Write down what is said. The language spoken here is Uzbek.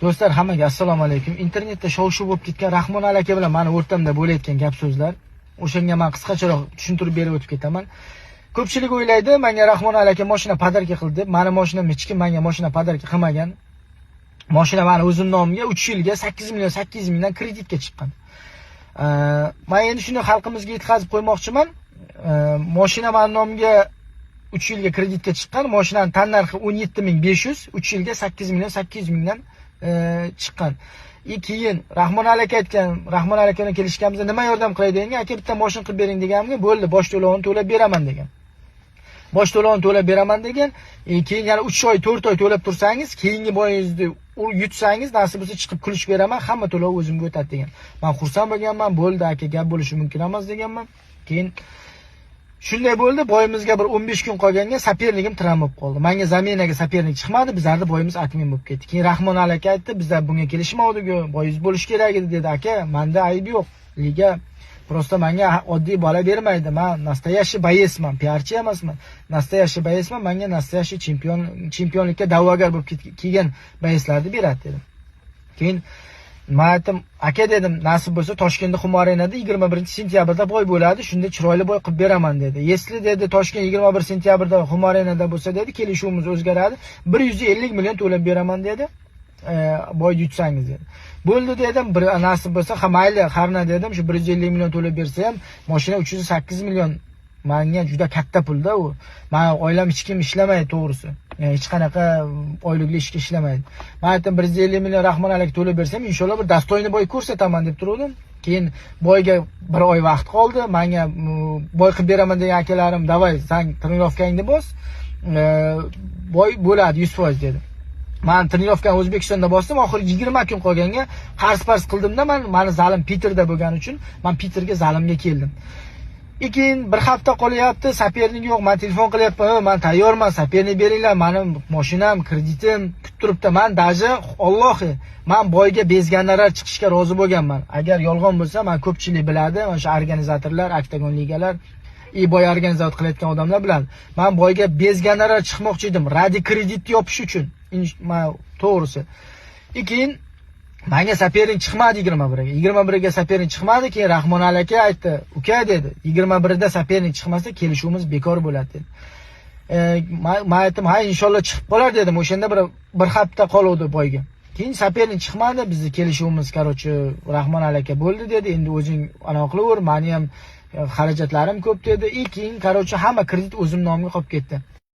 Do'stlar, hammaga assalomu alaykum. Internetda shov-shuv bo'lib ketgan Rahmon aka bilan meni o'rtamda bo'layotgan gap-so'zlar. O'shanga men qisqacharoq tushuntirib berib o'tib ketaman. Ko'pchilik o'ylaydi, menga Rahmon aka mashina podarka qildi deb. Meni mashinam hech kim menga mashina podarka qilmagan. Mashina meni o'zim nomimga 3 yilga 8 million 800 mingdan kreditga chiqqan. Men endi shuni xalqimizga yetkazib qo'ymoqchiman. Mashina meni nomimga 3 yilga kreditga chiqqan. Mashinaning tan narxi 17.500, 3 yilga 8 million 800 mingdan chiqqan. Keyin Rahmon aka aytgan, Rahmon aka bilan kelishganimizda nima yordam qilay degan, aka bitta mashina qilib bering deganimga, bo'ldi, bosh to'lovini to'lab beraman degan. Bosh to'lovini to'lab beraman degan. Keyin yana 3 oy, 4 oy to'lab tursangiz, keyingi boyingizni yutsangiz, nasib bo'lsa chiqib kulish beraman, hamma to'lov o'zimga o'tadi degan. Men xursand bo'lganman, bo'ldi aka, gap bo'lishi mumkin emas deganman. Keyin shunday bo'ldi, boyimizga bir 15 kun qolganga saperligim tiram bo'lib qoldi. Menga zaminaga saperlik chiqmadi, bizlarda boyimiz atmen bo'lib ketdi. Keyin Rahmon aka aytdi, bizlar bunga kelishmovdik-ku, boyingiz bo'lish kerak edi dedi. Aka, menda ayb yo'q. Liga просто menga oddiy bola bermaydi. Men nastoyashi boyesman, piarchi emasman. Nastoyashi boyesman, menga nastoyashi chempionlikka da'vogar bo'lib kelgan boyeslarni beradi dedim. Keyin men aytdim, aka dedim, nasib bo'lsa Toshkentda Xumor arenada 21-sentyabrda boy bo'ladi, shunda chiroyli boy qilib beraman dedi. Yesli dedi, Toshkent 21-sentyabrda Xumor arenada bo'lsa dedi, kelishuvimiz o'zgaradi, 150 million to'lab beraman dedi. Boy yutsangiz dedi. Bo'ldi dedim, nasib bo'lsa, ha mayli, qarna dedim, shu 150 million to'lab bersa ham, mashina 308 million menga juda katta pulda u. Men oilam hech kim ishlamaydi, to'g'risi. Hech qanaqa oylikli ishga ishlamaydi. Men aytdim, 150 million Rahmon aka to'lab bersam, inshaalloh bir dastoyni boy ko'rsataman deb turdim. Keyin boyga bir oy vaqt qoldi. Menga boy qilib beraman degan akalarim, "Davay, sen trenirovkangni bos. Boy bo'ladi 100% dedi. Men trenirovkani O'zbekistonda bosdim, oxiri 20 kun qolganga qarz-parz qildimda, meni zalim Peterda bo'lgani uchun men Peterga zalimga keldim. Keyin bir hafta qolyapti, saperning yo'q, men telefon qilyapman, men tayyorman, saperni beringlar, mening mashinam, kreditim kutib turibdi. Men daji Allohi, men boyga bezganlar chiqishga rozi bo'lganman. Agar yolg'on bo'lsa, men ko'pchilik biladi, o'sha organizatorlar, Oktagon ligalar, boy organizator qilayotgan odamlar biladi. Men boyga bezganlar chiqmoqchi edim, radi kreditni yopish uchun. Men to'g'risi. Keyin menga saperning chiqmadi 21ga. 21ga saperning chiqmadi, keyin Rahmon aka aytdi, "Uka" dedi, "21da saperning chiqmasa kelishuvimiz bekor bo'ladi" dedi. Men aytdim, "Ha, inshaalloh chiqib qolar" dedim. O'shanda bir hafta qoluvdi boyga. Keyin saperning chiqmadi, bizni kelishuvimiz, qarochi, Rahmon aka bo'ldi dedi. Endi o'zing anaqa qilaver, meni ham xarajatlarim ko'p dedi. Keyin qarochi hamma kredit o'zim nomimga qolib ketdi.